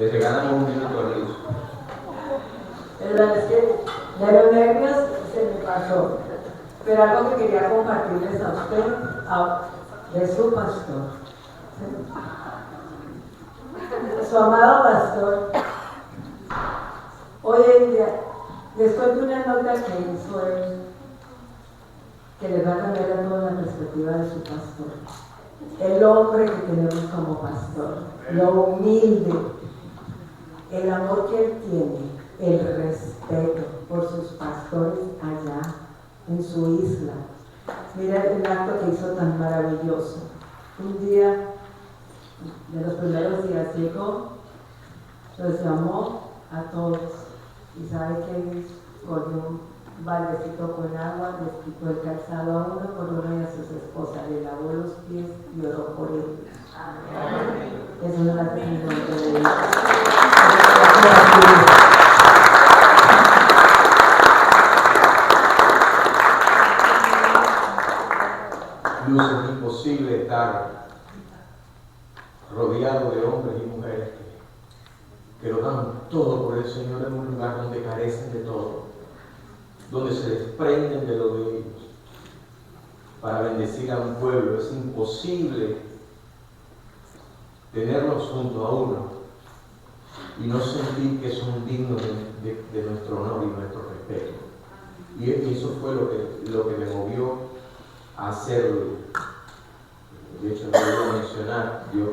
Les regalamos un minuto a Dios. Es que de los nervios se me pasó. Pero algo que quería compartirles a usted, de su pastor. Su amado pastor, hoy en día, después de una nota que hizo él, que le va a cambiar a toda la perspectiva de su pastor, el hombre que tenemos como pastor, lo humilde, el amor que él tiene, el respeto por sus pastores allá en su isla. Mira el acto que hizo tan maravilloso. Un día, de los primeros días, llegó, los llamó a todos y sabe que hizo, cogió un baldecito con agua, les quitó el calzado a uno por uno y a sus esposas, le lavó los pies y oró por ellos. Es una testimonial de Dios. Luz, es imposible estar rodeado de hombres y mujeres que lo dan todo por el Señor en un lugar donde carecen de todo, donde se desprenden de lo de ellos para bendecir a un pueblo. Es imposible tenerlos junto a uno y no sentir que son dignos de nuestro honor y nuestro respeto. Y eso fue lo que me movió a hacerlo. De hecho, no lo voy a mencionar yo,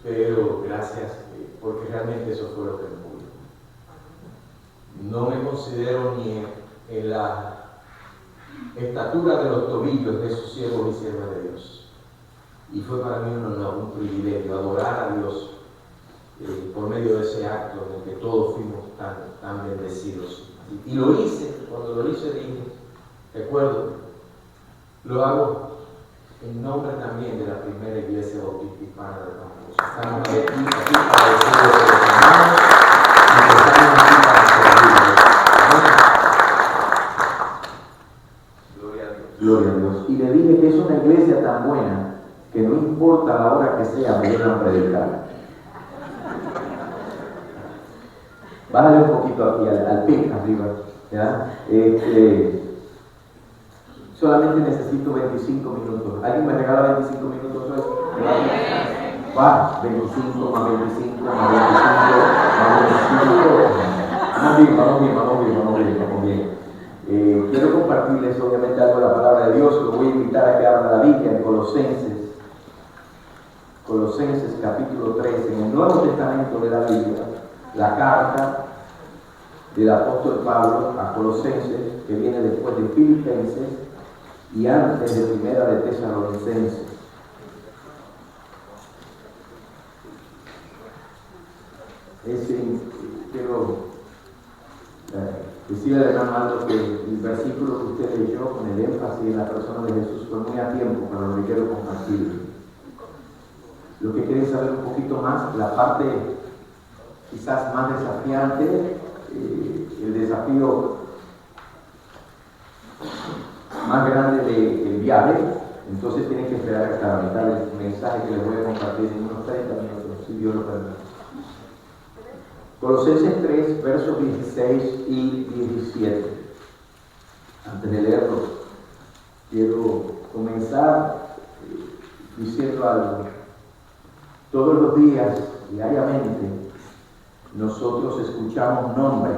pero gracias, porque realmente eso fue lo que me movió. No me considero ni en la estatura de los tobillos de esos siervos y siervas de Dios. Y fue para mí un privilegio adorar a Dios por medio de ese acto en el que todos fuimos tan bendecidos. Y lo hice, cuando lo hice dije, recuerdo, lo hago en nombre también de la primera iglesia bautista hispana de Campos. Estamos aquí para decirles que los hermanos y que estamos aquí para servirles. Gloria a Dios. Gloria a Dios. Y le dije que es una iglesia tan buena que no importa la hora que sea, me van a predicar. Bájale un poquito aquí al pic arriba, ¿ya? Solamente necesito 25 minutos. ¿Alguien me regala 25 minutos hoy? Va, 25 más 25 más 25 más 25. Vamos bien. Quiero compartirles obviamente algo de la palabra de Dios. Lo voy a invitar a que abran la Biblia en Colosenses capítulo 3, en el Nuevo Testamento de la Biblia, la carta del apóstol Pablo a Colosenses, que viene después de Filipenses y antes de Primera de Tesalonicenses. Quiero decirle al hermano Aldo que el versículo que usted leyó con el énfasis en la persona de Jesús fue muy a tiempo para lo que quiero compartir. Lo que quieren saber un poquito más, la parte quizás más desafiante, el desafío más grande del viaje, entonces tienen que esperar hasta la mitad del mensaje que les voy a compartir en unos 30 minutos, si Dios lo permite. Colosenses 3, versos 16 y 17. Antes de leerlo, quiero comenzar diciendo algo. Todos los días, diariamente, nosotros escuchamos nombres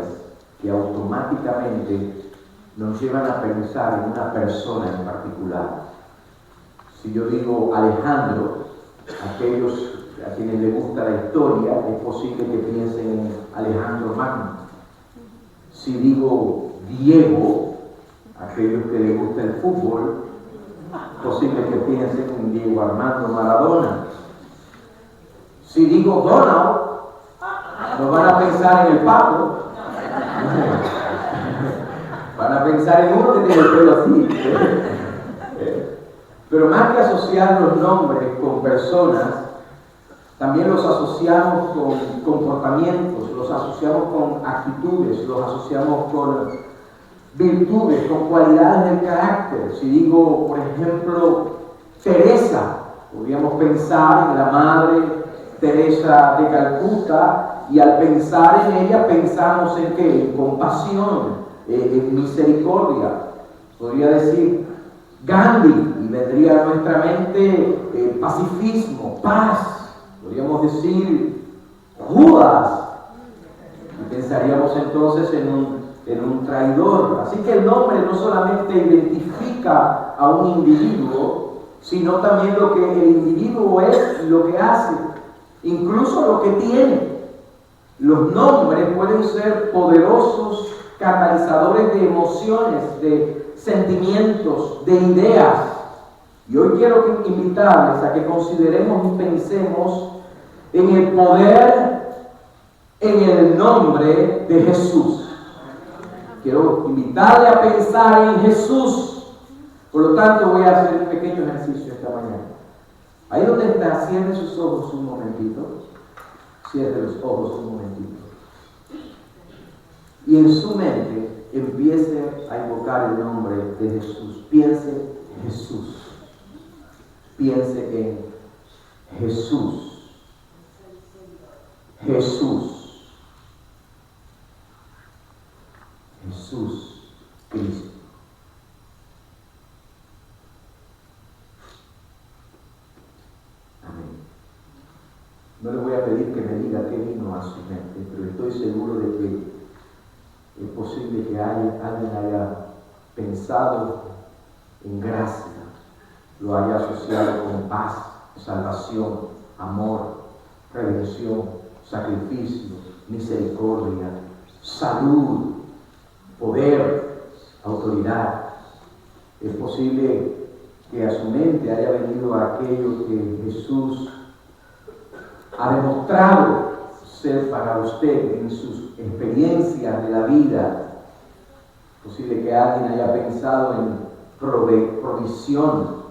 que automáticamente nos llevan a pensar en una persona en particular. Si yo digo Alejandro, aquellos a quienes les gusta la historia, es posible que piensen en Alejandro Magno. Si digo Diego, aquellos que les gusta el fútbol, es posible que piensen en Diego Armando Maradona. Si digo Donald, no van a pensar en el Paco, van a pensar en uno que tiene el pelo así. Pero más que asociar los nombres con personas, también los asociamos con comportamientos, los asociamos con actitudes, los asociamos con virtudes, con cualidades del carácter. Si digo, por ejemplo, Teresa, podríamos pensar en la madre Teresa de Calcuta, y al pensar en ella pensamos en ¿qué? En compasión, en misericordia. Podría decir Gandhi y vendría a nuestra mente pacifismo, paz. Podríamos decir Judas y pensaríamos entonces en un traidor. Así que el nombre no solamente identifica a un individuo, sino también lo que el individuo es y lo que hace, incluso lo que tiene. Los nombres pueden ser poderosos catalizadores de emociones, de sentimientos, de ideas. Y hoy quiero invitarles a que consideremos y pensemos en el poder, en el nombre de Jesús. Quiero invitarle a pensar en Jesús. Por lo tanto, voy a hacer un pequeño ejercicio esta mañana. Ahí donde está, cierre sus ojos un momentito. Cierre los ojos un momentito. Y en su mente empiece a invocar el nombre de Jesús. Piense en Jesús. Piense en Jesús. Jesús. Jesús Cristo. Amén. No le voy a pedir que me diga qué vino a su mente, pero estoy seguro de que es posible que alguien haya pensado en gracia, lo haya asociado con paz, salvación, amor, redención, sacrificio, misericordia, salud, poder, autoridad. Es posible que a su mente haya venido aquello que Jesús ha demostrado ser para usted en sus experiencias de la vida. Es posible que alguien haya pensado en provisión,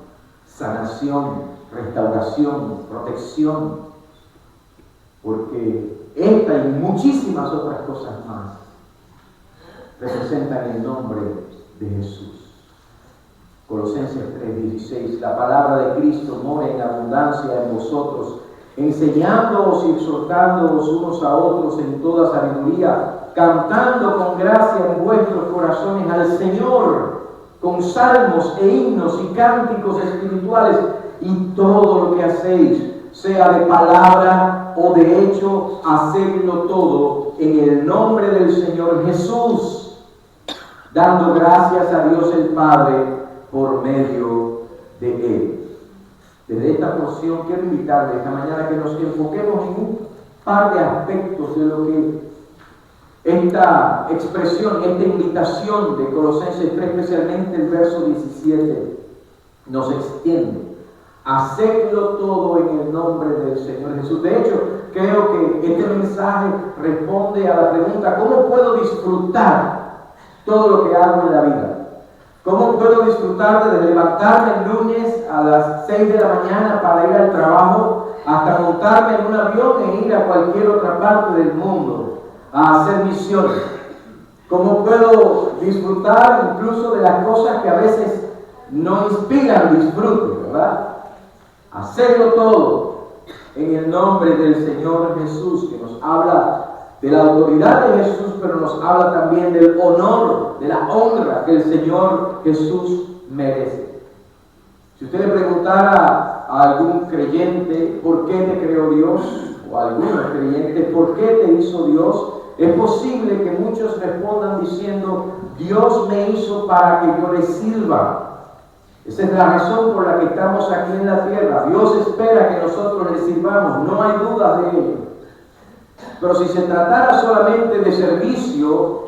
sanación, restauración, protección, porque esta y muchísimas otras cosas más representan el nombre de Jesús. Colosenses 3:16, la palabra de Cristo mora en abundancia en vosotros, enseñándoos y exhortándoos unos a otros en toda sabiduría, cantando con gracia en vuestros corazones al Señor, con salmos e himnos y cánticos espirituales, y todo lo que hacéis, sea de palabra o de hecho, hacedlo todo en el nombre del Señor Jesús, dando gracias a Dios el Padre por medio de Él. Desde esta porción quiero invitarles esta mañana que nos enfoquemos en un par de aspectos de lo que esta expresión, esta invitación de Colosenses 3, especialmente el verso 17, nos extiende. Hacedlo todo en el nombre del Señor Jesús. De hecho, creo que este mensaje responde a la pregunta: ¿cómo puedo disfrutar todo lo que hago en la vida? ¿Cómo puedo disfrutar de levantarme el lunes a las 6 de la mañana para ir al trabajo, hasta montarme en un avión e ir a cualquier otra parte del mundo a hacer misiones? ¿Cómo puedo disfrutar incluso de las cosas que a veces no inspiran disfrute, verdad? Hacerlo todo en el nombre del Señor Jesús, que nos habla de la autoridad de Jesús, pero nos habla también del honor, de la honra que el Señor Jesús merece. Si usted le preguntara a algún creyente por qué te creó Dios, o a algunos creyentes por qué te hizo Dios, es posible que muchos respondan diciendo: Dios me hizo para que yo le sirva. Esa es la razón por la que estamos aquí en la tierra. Dios espera que nosotros le sirvamos, no hay duda de ello. Pero si se tratara solamente de servicio,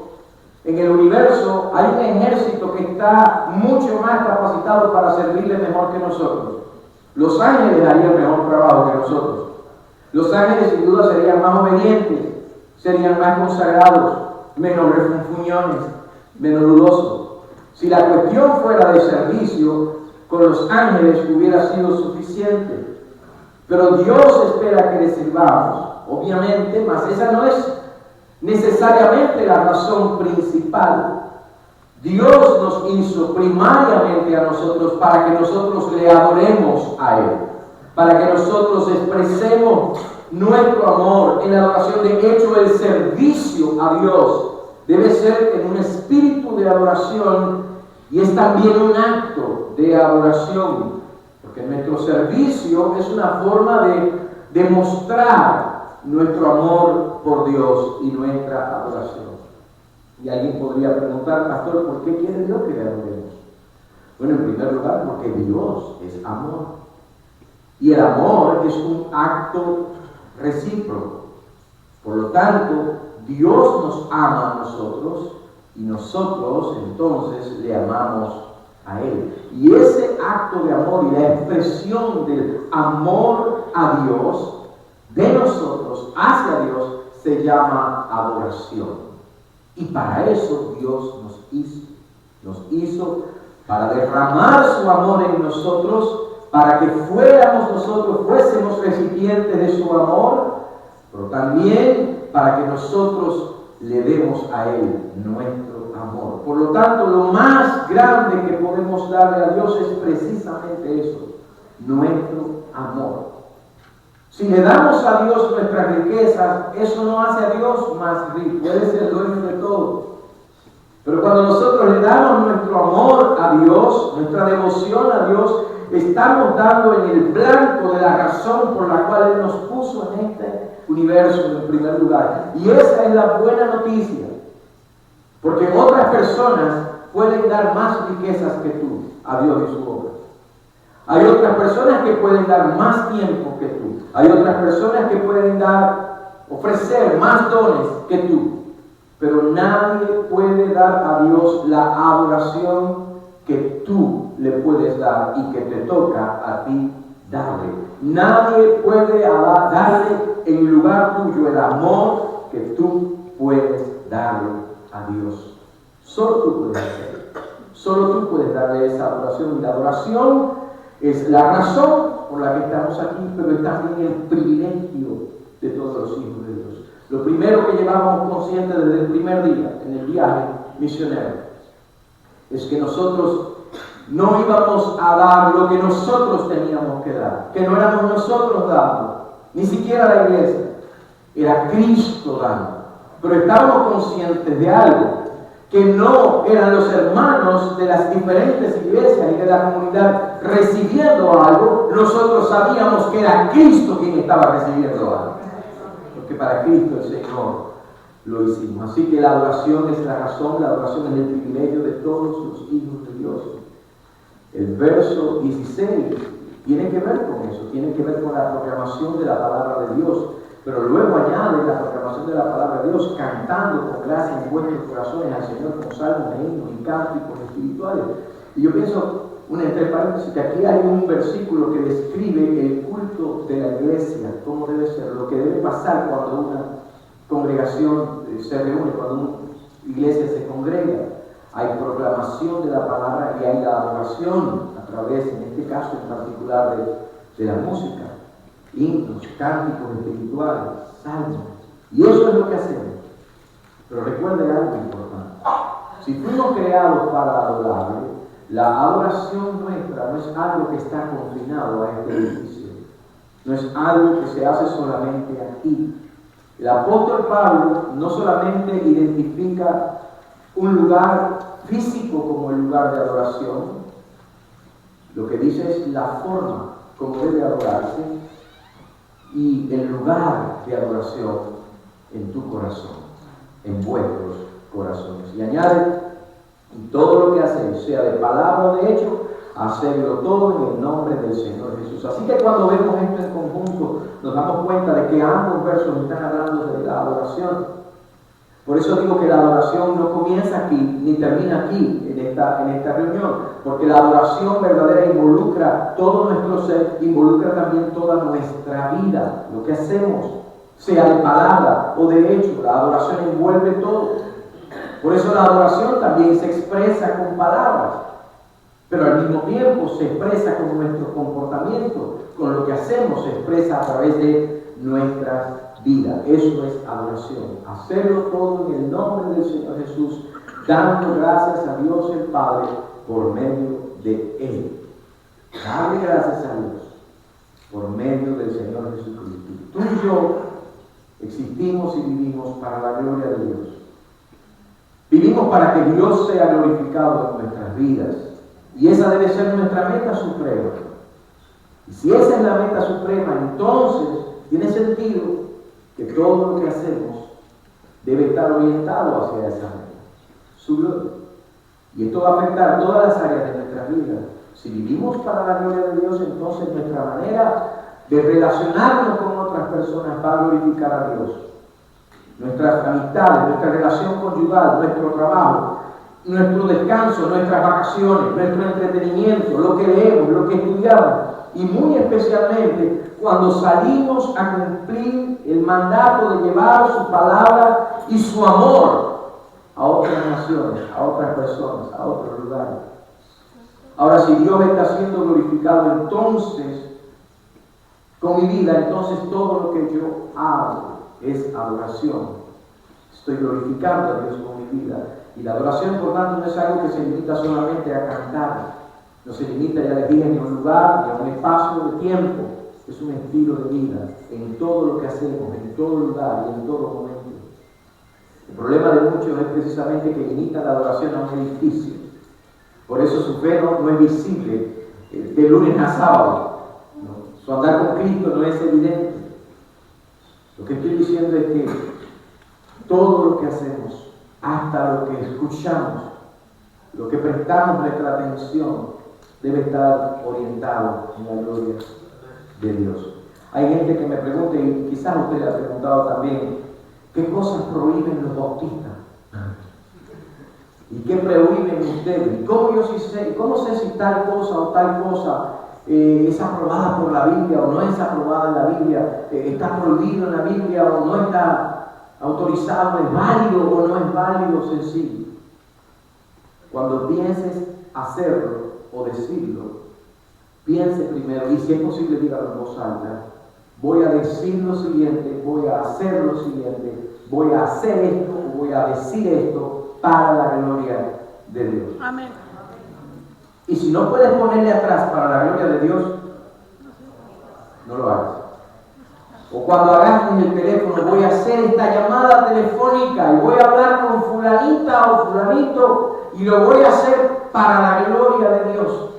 en el universo hay un ejército que está mucho más capacitado para servirle mejor que nosotros. Los ángeles harían mejor trabajo que nosotros. Los ángeles sin duda serían más obedientes, serían más consagrados, menos refunfuñones, menos dudosos. Si la cuestión fuera de servicio, con los ángeles hubiera sido suficiente. Pero Dios espera que le sirvamos, obviamente, mas esa no es necesariamente la razón principal. Dios nos hizo primariamente a nosotros para que nosotros le adoremos a Él, para que nosotros expresemos nuestro amor en la adoración. De hecho, el servicio a Dios debe ser en un espíritu de adoración y es también un acto de adoración, porque nuestro servicio es una forma de demostrar nuestro amor por Dios y nuestra adoración. Y alguien podría preguntar, pastor, ¿por qué quiere Dios que le adoremos? Bueno, en primer lugar, porque Dios es amor. Y el amor es un acto recíproco. Por lo tanto, Dios nos ama a nosotros y nosotros entonces le amamos a Él. Y ese acto de amor y la expresión del amor a Dios, de nosotros hacia Dios, se llama adoración. Y para eso Dios nos hizo. Nos hizo para derramar su amor en nosotros, para que fuésemos recipientes de su amor, pero también para que nosotros le demos a Él nuestro amor. Por lo tanto, lo más grande que podemos darle a Dios es precisamente eso, nuestro amor. Si le damos a Dios nuestras riquezas, eso no hace a Dios más rico, Él es el dueño de todo. Pero cuando nosotros le damos nuestro amor a Dios, nuestra devoción a Dios, estamos dando en el blanco de la razón por la cual Él nos puso en este universo en primer lugar. Y esa es la buena noticia, porque otras personas pueden dar más riquezas que tú a Dios y su obra. Hay otras personas que pueden dar más tiempo que tú. Hay otras personas que pueden ofrecer más dones que tú. Pero nadie puede dar a Dios la adoración que tú le puedes dar y que te toca a ti darle. Nadie puede darle en lugar tuyo el amor que tú puedes darle a Dios. Solo tú puedes hacerlo. Solo tú puedes darle esa adoración. Y la adoración es la razón por la que estamos aquí, pero es también el privilegio de todos los hijos de Dios. Lo primero que llevábamos consciente desde el primer día en el viaje misionero es que nosotros no íbamos a dar lo que nosotros teníamos que dar, que no éramos nosotros dando, ni siquiera la iglesia, era Cristo dando. Pero estábamos conscientes de algo, que no eran los hermanos de las diferentes iglesias y de la comunidad recibiendo algo, nosotros sabíamos que era Cristo quien estaba recibiendo algo. Porque para Cristo el Señor lo hicimos. Así que la adoración es la razón, la adoración es el privilegio de todos los hijos de Dios. El verso 16 tiene que ver con eso, tiene que ver con la proclamación de la palabra de Dios. Pero luego añade la proclamación de la palabra de Dios, cantando con gracia en vuestros corazones al Señor con salmos, himnos y cánticos espirituales. Y yo pienso, entre paréntesis, que aquí hay un versículo que describe el culto de la iglesia, cómo debe ser, lo que debe pasar cuando una congregación se reúne, cuando una iglesia se congrega. Hay proclamación de la palabra y hay la adoración a través, en este caso en particular, de la música. Himnos, cánticos espirituales, salmos. Y eso es lo que hacemos. Pero recuerde algo importante. Si fuimos creados para adorarle, la adoración nuestra no es algo que está confinado a este edificio. No es algo que se hace solamente aquí. El apóstol Pablo no solamente identifica un lugar físico como el lugar de adoración, lo que dice es la forma como debe adorarse, y el lugar de adoración en tu corazón, en vuestros corazones. Y añade, y todo lo que hacéis, sea de palabra o de hecho, hacedlo todo en el nombre del Señor Jesús. Así que cuando vemos esto en conjunto, nos damos cuenta de que ambos versos están hablando de la adoración. Por eso digo que la adoración no comienza aquí, ni termina aquí, en esta reunión, porque la adoración verdadera involucra todo nuestro ser, involucra también toda nuestra vida, lo que hacemos, sea de palabra o de hecho. La adoración envuelve todo. Por eso la adoración también se expresa con palabras, pero al mismo tiempo se expresa con nuestro comportamiento, con lo que hacemos, se expresa a través de nuestras vidas. Eso es adoración. Hacerlo todo en el nombre del Señor Jesús, dando gracias a Dios el Padre por medio de Él. Darle gracias a Dios por medio del Señor Jesucristo. Tú y yo existimos y vivimos para la gloria de Dios. Vivimos para que Dios sea glorificado en nuestras vidas. Y esa debe ser nuestra meta suprema. Y si esa es la meta suprema, entonces tiene sentido que todo lo que hacemos debe estar orientado hacia esa meta, su gloria. Y esto va a afectar todas las áreas de nuestra vida. Si vivimos para la gloria de Dios, entonces nuestra manera de relacionarnos con otras personas va a glorificar a Dios. Nuestras amistades, nuestra relación conyugal, nuestro trabajo, nuestro descanso, nuestras vacaciones, nuestro entretenimiento, lo que leemos, lo que estudiamos, y muy especialmente cuando salimos a cumplir el mandato de llevar su palabra y su amor a otras naciones, a otras personas, a otros lugares. Ahora, si Dios está siendo glorificado entonces con mi vida, entonces todo lo que yo hago es adoración. Estoy glorificando a Dios con mi vida. Y la adoración, por tanto, no es algo que se limita solamente a cantar. No se limita, ya les dije, ni a un lugar, ni a un espacio de tiempo. Es un estilo de vida en todo lo que hacemos, en todo lugar y en todo momento. El problema de muchos es precisamente que limitan la adoración a un edificio. Por eso su fe no es visible de lunes a sábado. ¿No? Su andar con Cristo no es evidente. Lo que estoy diciendo es que todo lo que hacemos, hasta lo que escuchamos, lo que prestamos nuestra atención, debe estar orientado en la gloria de Dios. Hay gente que me pregunta, y quizás usted le ha preguntado también, ¿qué cosas prohíben los bautistas? ¿Y qué prohíben ustedes? ¿Y cómo sé si tal cosa o tal cosa es aprobada por la Biblia o no es aprobada en la Biblia? ¿Está prohibido en la Biblia o no está autorizado? ¿Es válido o no es válido? Sencillo. Cuando pienses hacerlo o decirlo, piense primero, y si es posible dígalo en voz alta: voy a decir lo siguiente, voy a hacer lo siguiente, voy a hacer esto o voy a decir esto para la gloria de Dios. Amén. Y si no puedes ponerle atrás para la gloria de Dios, no lo hagas. O cuando agarres el teléfono, voy a hacer esta llamada telefónica y voy a hablar con fulanita o fulanito y lo voy a hacer para la gloria de Dios.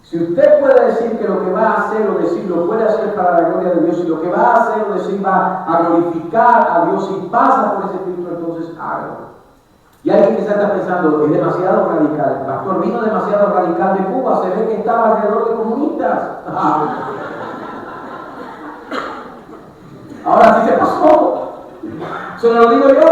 Si usted puede decir que lo que va a hacer o decir lo puede hacer para la gloria de Dios, y lo que va a hacer o decir va a glorificar a Dios y pasa por ese filtro, entonces hágalo. Y alguien quizás está pensando, es demasiado radical. El pastor vino demasiado radical de Cuba, se ve que estaba alrededor de comunistas. Ahora sí se pasó. Eso no lo digo yo.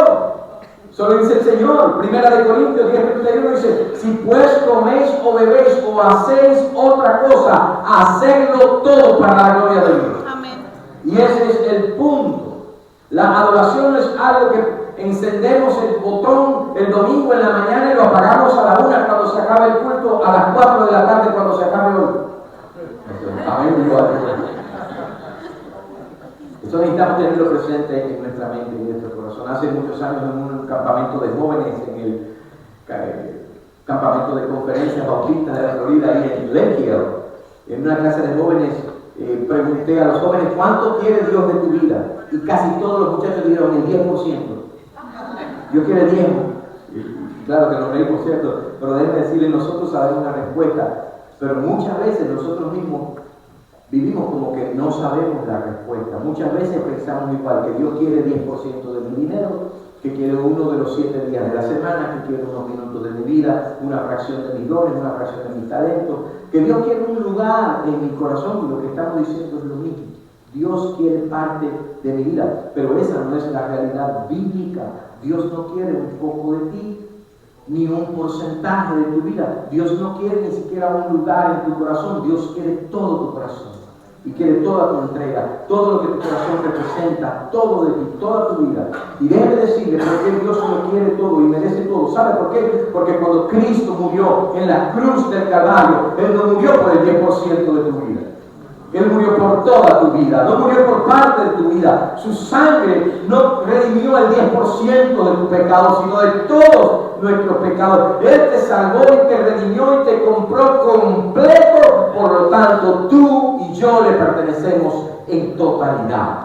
Solo dice el Señor. Primera de Corintios 10:31 dice: si pues coméis o bebéis o hacéis otra cosa, hacedlo todo para la gloria de Dios. Amén. Y ese es el punto. La adoración no es algo que encendemos el botón el domingo en la mañana y lo apagamos a la 1 cuando se acabe el culto, a las 4 de la tarde cuando se acabe hoy. Amén. Eso necesitamos tenerlo presente en nuestra mente y en nuestro corazón. Hace muchos años, en un campamento de jóvenes, en el campamento de conferencias bautistas de la Florida, ahí en Lakehill, en una clase de jóvenes, pregunté a los jóvenes: ¿cuánto quiere Dios de tu vida? Y casi todos los muchachos dijeron el 10%. Dios quiere 10%. Claro que nos reímos, ¿cierto? Pero déjenme decirles, nosotros sabemos una respuesta, pero muchas veces nosotros mismos vivimos como que no sabemos la respuesta. Muchas veces pensamos igual, que Dios quiere 10% de mi dinero, que quiere uno de los 7 días de la semana, que quiere unos minutos de mi vida, una fracción de mis dones, una fracción de mis talentos, que Dios quiere un lugar en mi corazón, y lo que estamos diciendo es lo mismo. Dios quiere parte de mi vida, pero esa no es la realidad bíblica. Dios no quiere un poco de ti, ni un porcentaje de tu vida. Dios no quiere ni siquiera un lugar en tu corazón. Dios quiere todo tu corazón y quiere toda tu entrega, todo lo que tu corazón representa, todo de ti, toda tu vida. Y déjeme decirle por qué Dios lo quiere todo y merece todo. ¿Sabe por qué? Porque cuando Cristo murió en la cruz del Calvario, Él no murió por el 10% de tu vida. Él murió por toda tu vida, no murió por parte de tu vida. Su sangre no redimió el 10% de tu pecado, sino de todos nuestros pecados. Él te salvó y te redimió y te compró completo. Por lo tanto, tú y yo le pertenecemos en totalidad.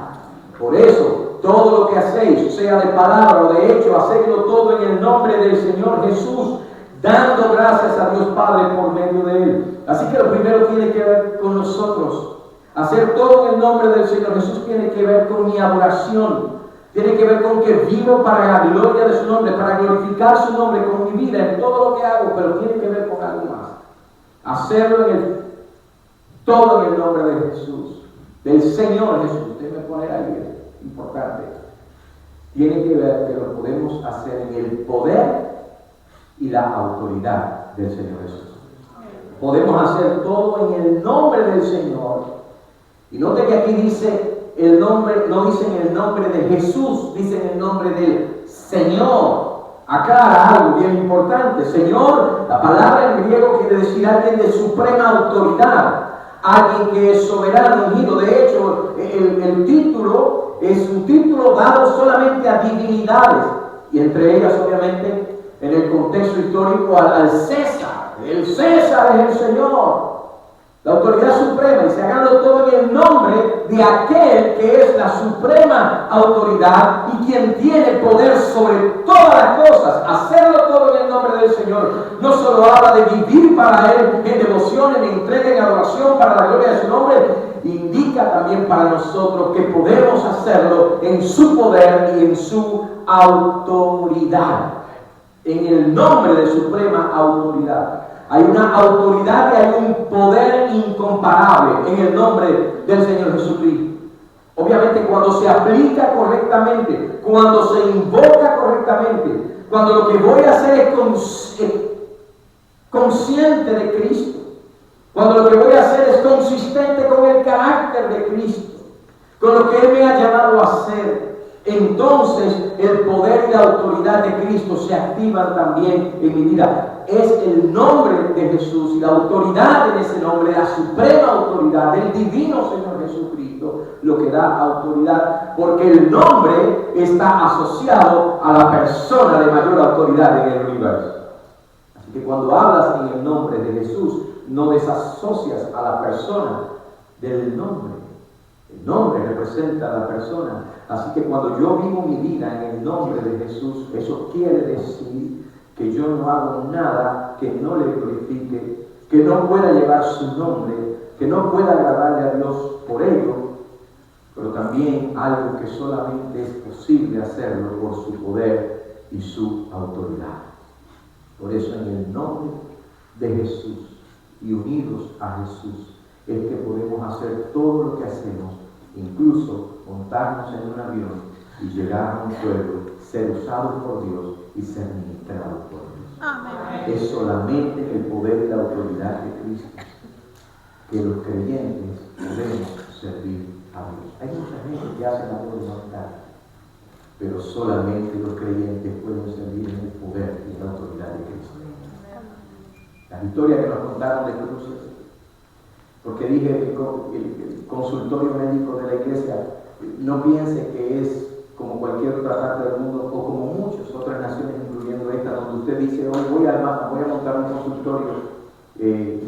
Por eso, todo lo que hacéis, sea de palabra o de hecho, hacedlo todo en el nombre del Señor Jesús, dando gracias a Dios Padre por medio de Él. Así que lo primero tiene que ver con nosotros. Hacer todo en el nombre del Señor Jesús tiene que ver con mi adoración. Tiene que ver con que vivo para la gloria de su nombre, para glorificar su nombre con mi vida, en todo lo que hago, pero tiene que ver con algo más. Hacerlo todo en el nombre de Jesús, del Señor Jesús. Usted me pone ahí, es importante. Tiene que ver que lo podemos hacer en el poder y la autoridad del Señor Jesús. Podemos hacer todo en el nombre del Señor. Y note que aquí dice el nombre, no dice en el nombre de Jesús, dice en el nombre del Señor. Aclara algo bien importante. Señor, la palabra en griego quiere decir alguien de suprema autoridad, alguien que es soberano, ungido. De hecho, el título es un título dado solamente a divinidades, y entre ellas, obviamente, en el contexto histórico, al César. El César es el Señor, la autoridad suprema, y se haganlo todo en el nombre de aquel que es la suprema autoridad y quien tiene poder sobre todas las cosas. Hacerlo todo en el nombre del Señor no solo habla de vivir para Él en devoción, en entrega, en adoración para la gloria de su nombre, indica también para nosotros que podemos hacerlo en su poder y en su autoridad, en el nombre de suprema autoridad. Hay una autoridad y hay un poder incomparable en el nombre del Señor Jesucristo. Obviamente, cuando se aplica correctamente, cuando se invoca correctamente, cuando lo que voy a hacer es consciente de Cristo, cuando lo que voy a hacer es consistente con el carácter de Cristo, con lo que Él me ha llamado a hacer, entonces el poder y la autoridad de Cristo se activan también en mi vida. Es el nombre de Jesús y la autoridad en ese nombre, la suprema autoridad del divino Señor Jesucristo, lo que da autoridad, porque el nombre está asociado a la persona de mayor autoridad en el universo. Así que cuando hablas en el nombre de Jesús, no desasocias a la persona del nombre. El nombre representa a la persona. Así que cuando yo vivo mi vida en el nombre de Jesús, eso quiere decir que yo no hago nada que no le glorifique, que no pueda llevar su nombre, que no pueda agradarle a Dios por ello, pero también algo que solamente es posible hacerlo por su poder y su autoridad. Por eso en el nombre de Jesús y unidos a Jesús es que podemos hacer todo lo que hacemos, incluso montarnos en un avión y llegar a un pueblo, ser usados por Dios y ser ministrados por Dios. Amén. Es solamente el poder y la autoridad de Cristo que los creyentes podemos servir a Dios. Hay mucha gente que hace la voluntad, pero solamente los creyentes pueden servir en el poder y la autoridad de Cristo. Las historias que nos contaron de cruces, porque dije el consultorio médico de la iglesia, no piense que es como cualquier otra parte del mundo o como muchas otras naciones, incluyendo esta, donde usted dice, hoy voy a montar un consultorio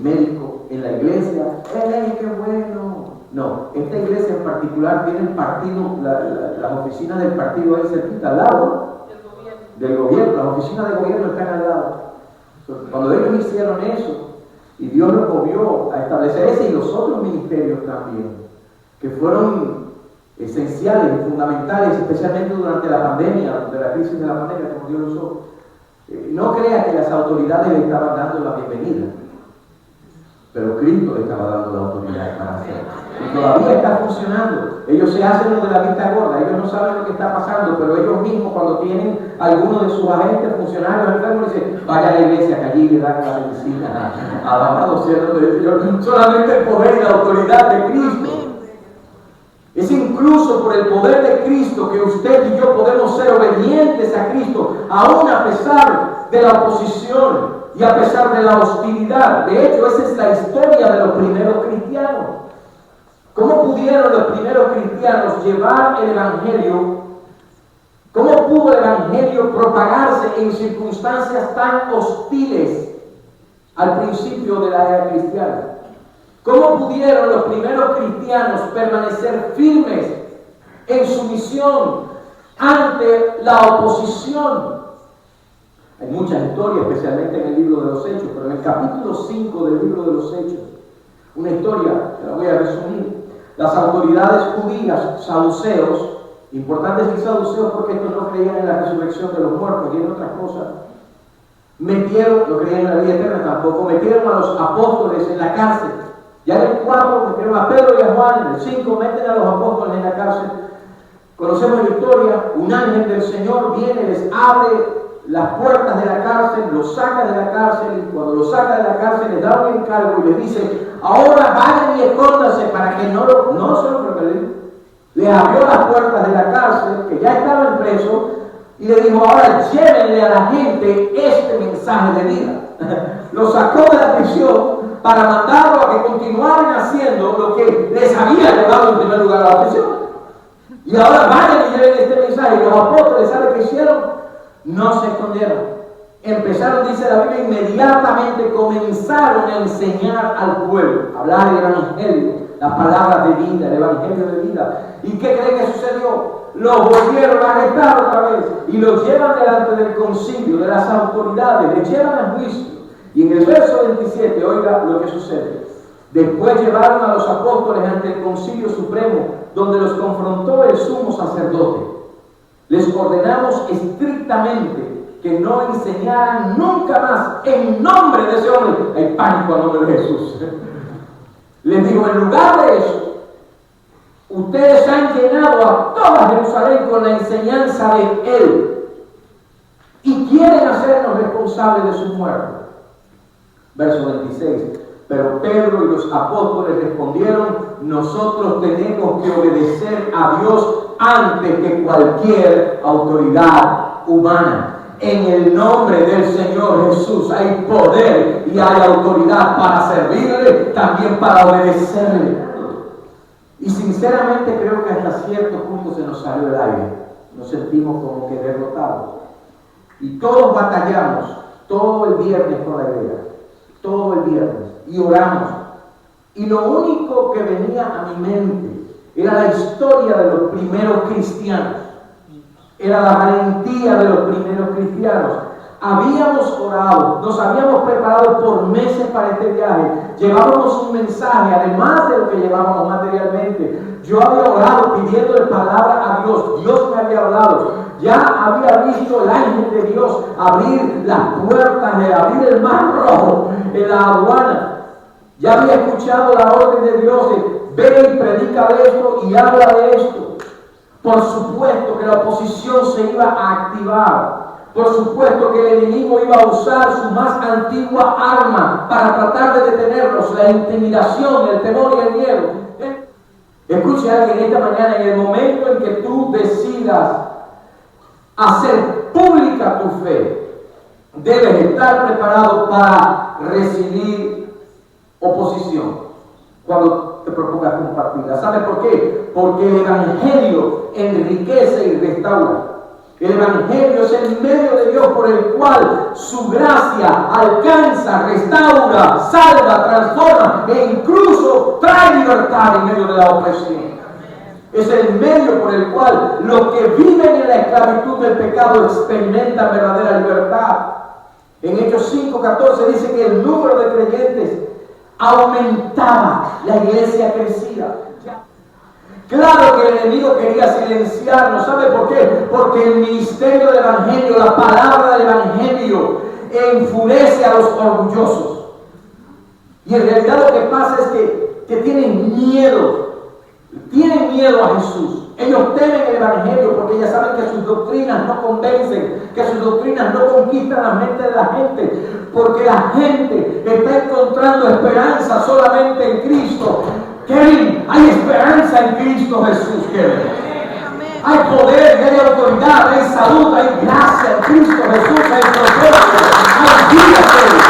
médico en la iglesia. ¡Ey, qué bueno! No, esta iglesia en particular tiene el partido, las oficinas del partido ahí cerquita, al lado del gobierno. Las oficinas del gobierno están al lado. Cuando ellos hicieron eso, y Dios los movió a establecer ese y los otros ministerios también, que fueron esenciales y fundamentales, especialmente durante la pandemia, de la crisis de la pandemia, como Dios lo usó. No crea que las autoridades le estaban dando la bienvenida, pero Cristo le estaba dando la autoridad para hacerlo. Y todavía está funcionando. Ellos se hacen lo de la vista gorda, ellos no saben lo que está pasando, pero ellos mismos, cuando tienen algunos de sus agentes funcionarios enfermos, dicen, vaya a la iglesia que allí le dan la medicina. Alabado sea el nombre del Señor. Solamente el poder y la autoridad de Cristo. Es incluso por el poder de Cristo que usted y yo podemos ser obedientes a Cristo, aún a pesar de la oposición y a pesar de la hostilidad. De hecho, esa es la historia de los primeros cristianos. ¿Cómo pudieron los primeros cristianos llevar el evangelio ¿Cómo pudo el Evangelio propagarse en circunstancias tan hostiles al principio de la era cristiana? ¿Cómo pudieron los primeros cristianos permanecer firmes en su misión ante la oposición? Hay muchas historias, especialmente en el libro de los Hechos, pero en el capítulo 5 del libro de los Hechos, una historia que la voy a resumir. Las autoridades judías, saduceos, importante decir saduceos porque estos no creían en la resurrección de los muertos y en otras cosas, no creían en la vida eterna tampoco, metieron a los apóstoles en la cárcel. Ya en el 4 metieron a Pedro y a Juan, en el 5 meten a los apóstoles en la cárcel. Conocemos la historia, un ángel del Señor viene, les abre las puertas de la cárcel, los saca de la cárcel, y cuando los saca de la cárcel les da un encargo y les dice: ahora vayan y escóndanse para que no se lo rebelen. Le abrió las puertas de la cárcel, que ya estaban presos, y le dijo: ahora llévenle a la gente este mensaje de vida. Lo sacó de la prisión para mandarlo a que continuaran haciendo lo que les había llevado en primer lugar a la prisión. Y ahora vayan y lleven este mensaje. Y los apóstoles, ¿saben qué hicieron? No se escondieron. Empezaron, dice la Biblia, inmediatamente comenzaron a enseñar al pueblo, a hablar del Evangelio, las palabras de vida, el Evangelio de vida. ¿Y qué creen que sucedió? Los volvieron a arrestar otra vez y los llevan delante del concilio, de las autoridades, les llevan a juicio. Y en el verso 27, oiga lo que sucede. Después llevaron a los apóstoles ante el concilio supremo, donde los confrontó el sumo sacerdote. Les ordenamos estrictamente que no enseñaran nunca más en nombre de ese hombre. Hay pánico a nombre de Jesús. Les digo, en lugar de eso, ustedes han llenado a toda Jerusalén con la enseñanza de Él y quieren hacernos responsables de su muerte. Verso 26. Pero Pedro y los apóstoles respondieron: nosotros tenemos que obedecer a Dios antes que cualquier autoridad humana. En el nombre del Señor Jesús hay poder y hay autoridad para servirle, también para obedecerle. Y sinceramente creo que hasta cierto punto se nos salió el aire. Nos sentimos como que derrotados. Y todos batallamos todo el viernes con la idea. Todo el viernes. Y oramos. Y lo único que venía a mi mente era la historia de los primeros cristianos. Era la valentía de los primeros cristianos. Habíamos orado, nos habíamos preparado por meses para este viaje. Llevábamos un mensaje, además de lo que llevábamos materialmente. Yo había orado pidiendo palabra a Dios. Dios me había hablado. Ya había visto el ángel de Dios abrir las puertas, de abrir el mar rojo en la aduana. Ya había escuchado la orden de Dios de ve y predica de esto y habla de esto. Por supuesto que la oposición se iba a activar. Por supuesto que el enemigo iba a usar su más antigua arma para tratar de detenerlos, la intimidación, el temor y el miedo. Escuche a alguien esta mañana: en el momento en que tú decidas hacer pública tu fe, debes estar preparado para recibir oposición cuando te propongas compartirla. ¿Sabes por qué? Porque el Evangelio enriquece y restaura. El Evangelio es el medio de Dios por el cual su gracia alcanza, restaura, salva, transforma e incluso trae libertad en medio de la opresión. Es el medio por el cual los que viven en la esclavitud del pecado experimentan verdadera libertad. En Hechos 5:14 dice que el número de creyentes aumentaba, la iglesia crecía. Claro que el enemigo quería silenciarnos. ¿Sabe por qué? Porque el ministerio del Evangelio, la palabra del Evangelio, enfurece a los orgullosos. Y en realidad lo que pasa es que tienen miedo a Jesús. Ellos temen el Evangelio porque ya saben que sus doctrinas no convencen, que sus doctrinas no conquistan la mente de la gente, porque la gente está encontrando esperanza solamente en Cristo. Kevin, hay esperanza en Cristo Jesús, Kevin. Hay poder, hay autoridad, hay salud, hay gracia en Cristo Jesús, hay propósito, hay vida, Kevin.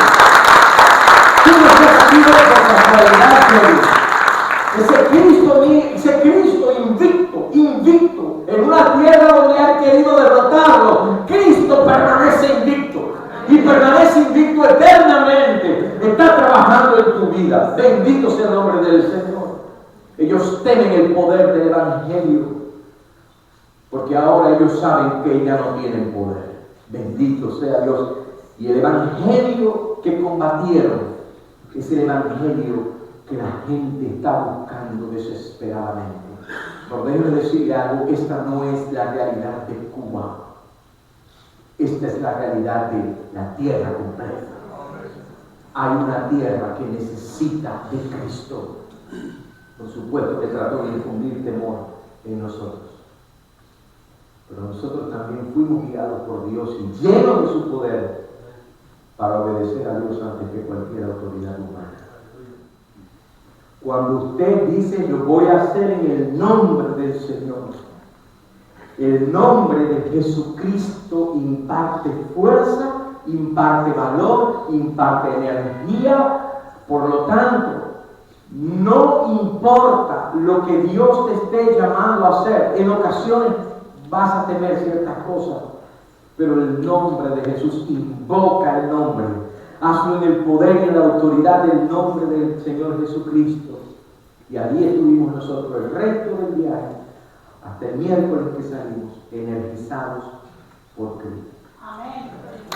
Tú no estás aquí por casualidad, Kevin. Ese Cristo invicto, en una tierra donde han querido derrotar temen el poder del Evangelio, porque ahora ellos saben que ya no tienen poder. Bendito sea Dios. Y el Evangelio que combatieron es el Evangelio que la gente está buscando desesperadamente. Por déjeme decirle algo, esta no es la realidad de Cuba. Esta es la realidad de la tierra completa. Hay una tierra que necesita de Cristo. Por supuesto que trató de infundir temor en nosotros. Pero nosotros también fuimos guiados por Dios y llenos de su poder para obedecer a Dios antes que cualquier autoridad humana. Cuando usted dice, yo voy a hacer en el nombre del Señor, el nombre de Jesucristo imparte fuerza, imparte valor, imparte energía. Por lo tanto, no importa lo que Dios te esté llamando a hacer. En ocasiones vas a temer ciertas cosas, pero el nombre de Jesús, invoca el nombre. Hazlo en el poder y en la autoridad del nombre del Señor Jesucristo. Y allí estuvimos nosotros el resto del viaje, hasta el miércoles que salimos, energizados por Cristo. Amén.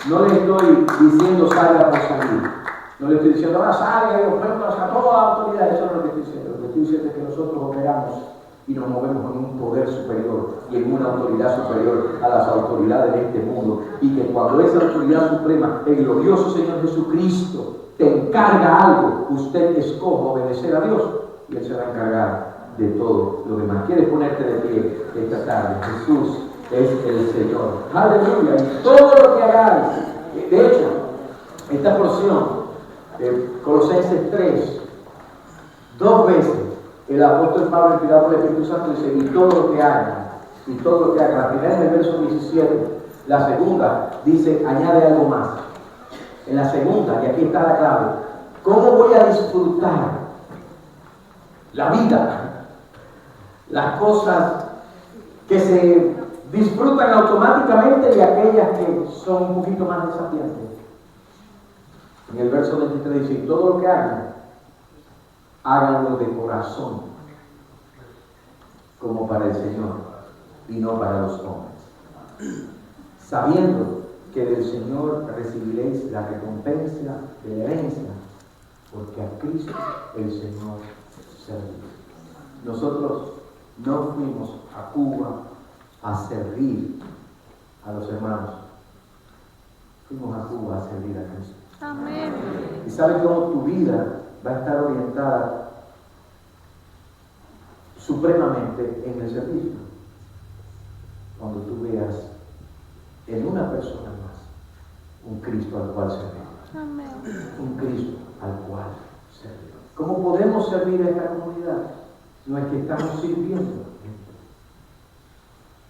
No le estoy diciendo salga por salir. No le estoy diciendo ahora salga y ofrezca a toda la autoridad. Eso no es lo que estoy diciendo. Lo que estoy diciendo es que nosotros operamos y nos movemos en un poder superior y en una autoridad superior a las autoridades de este mundo. Y que cuando esa autoridad suprema, el glorioso Señor Jesucristo, te encarga algo, usted escoja obedecer a Dios y Él se va a encargar de todo lo demás. ¿Quieres ponerte de pie esta tarde? Jesús es el Señor. Aleluya. Y todo lo que hagáis. De hecho, esta porción, Colosenses 3, 2 veces, el apóstol Pablo, inspirado por el Espíritu Santo, dice, y todo lo que hagan, y todo lo que hagan. La primera en el verso 17, la segunda dice, añade algo más. En la segunda, y aquí está la clave, ¿cómo voy a disfrutar la vida? Las cosas que se disfrutan automáticamente y aquellas que son un poquito más desafiantes. En el verso 23 dice, y todo lo que hagan, háganlo de corazón, como para el Señor y no para los hombres, sabiendo que del Señor recibiréis la recompensa de la herencia, porque a Cristo el Señor servir. Nosotros no fuimos a Cuba a servir a los hermanos, fuimos a Cuba a servir a Cristo. Amén. Y sabes cómo tu vida va a estar orientada supremamente en el servicio. Cuando tú veas en una persona más un Cristo al cual servir. Amén. Un Cristo al cual servir. ¿Cómo podemos servir a esta comunidad? No es que estamos sirviendo,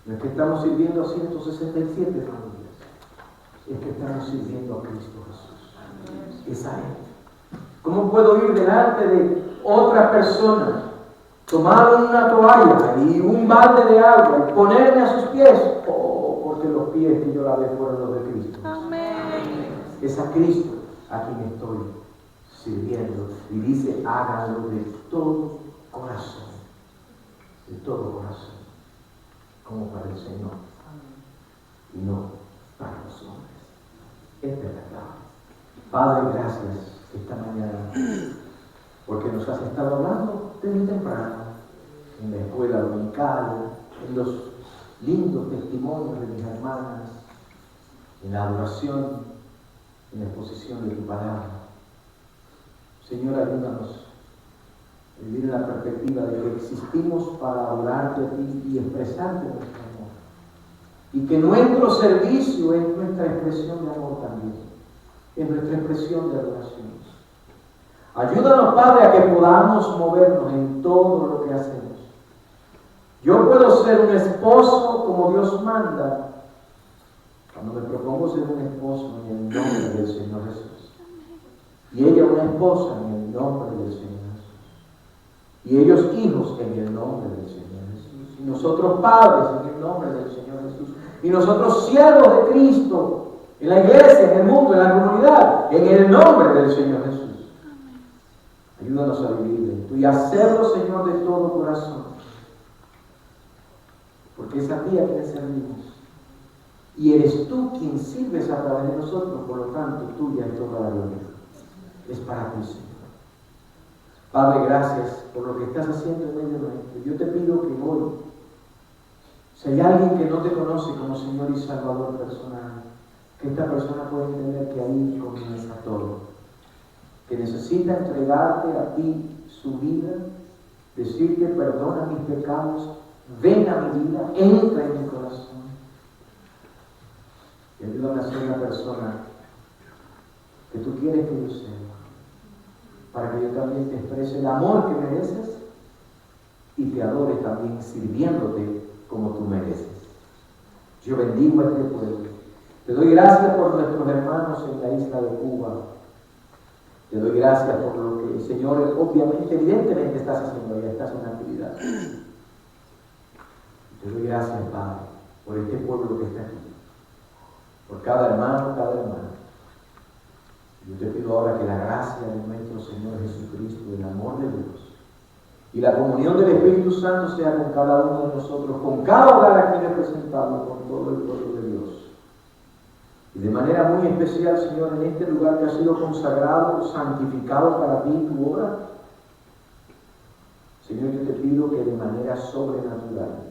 no es que estamos sirviendo a 167 familias, es que estamos sirviendo a Cristo Jesús. Es a Él. ¿Cómo puedo ir delante de otra persona, tomar una toalla y un balde de agua y ponerme a sus pies? Oh, porque los pies que yo lavé fueron los de Cristo. Amén. Es a Cristo a quien estoy sirviendo. Y dice, háganlo de todo corazón. De todo corazón. Como para el Señor. Y no para los hombres. Esta es la clave. Padre, gracias esta mañana. Porque nos has estado hablando desde temprano. En la escuela dominical. En los lindos testimonios de mis hermanas. En la adoración. En la exposición de tu palabra. Señor, ayúdanos a vivir en la perspectiva de que existimos para adorarte a ti y expresarte nuestro amor. Y que nuestro servicio es nuestra expresión de amor también, es nuestra expresión de adoración. Ayúdanos, Padre, a que podamos movernos en todo lo que hacemos. Yo puedo ser un esposo como Dios manda, cuando me propongo ser un esposo en el nombre del Señor Jesús. Y ella una esposa en el nombre del Señor Jesús. Y ellos hijos en el nombre del Señor Jesús. Y nosotros padres en el nombre del Señor Jesús. Y nosotros siervos de Cristo en la iglesia, en el mundo, en la comunidad, en el nombre del Señor Jesús. Ayúdanos a vivir esto y hacerlo, Señor, de todo corazón. Porque es a ti a quien servimos. Y eres tú quien sirves a través de nosotros, por lo tanto, tuya es toda la gloria. Es para ti, Señor. Padre, gracias por lo que estás haciendo en medio nuestro. Yo te pido que hoy, si hay alguien que no te conoce como Señor y Salvador personal, que esta persona pueda entender que ahí comienza todo. Que necesita entregarte a ti su vida, decirte perdona mis pecados, ven a mi vida, entra en mi corazón. Y ayúdame a ser la persona que tú quieres que yo sea, para que yo también te exprese el amor que mereces y te adore también sirviéndote como tú mereces. Yo bendigo a este pueblo. Te doy gracias por nuestros hermanos en la isla de Cuba. Te doy gracias por lo que, Señor, obviamente, evidentemente estás haciendo allá, estás en actividad. Te doy gracias, Padre, por este pueblo que está aquí, por cada hermano, cada hermana. Yo te pido ahora que la gracia de nuestro Señor Jesucristo, el amor de Dios y la comunión del Espíritu Santo sea con cada uno de nosotros, con cada hogar aquí representado, con todo el pueblo de Dios. Y de manera muy especial, Señor, en este lugar que ha sido consagrado, santificado para ti, tu obra, Señor, yo te pido que de manera sobrenatural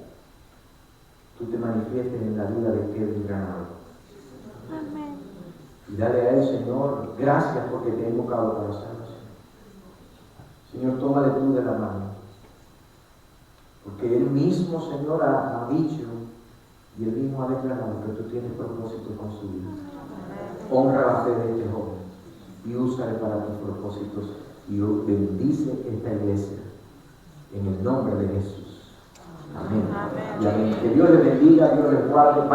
tú te manifiestes en la vida de Kevin Granado. Amén. Y dale a él, Señor, gracias porque te he invocado para salvación. Señor, tómale tú de la mano. Porque él mismo, Señor, ha dicho y él mismo ha declarado que tú tienes propósito con su vida. Honra la fe de este joven y úsale para tus propósitos y bendice esta iglesia en el nombre de Jesús. Amén. Y amén. Que Dios les bendiga, Dios les guarde.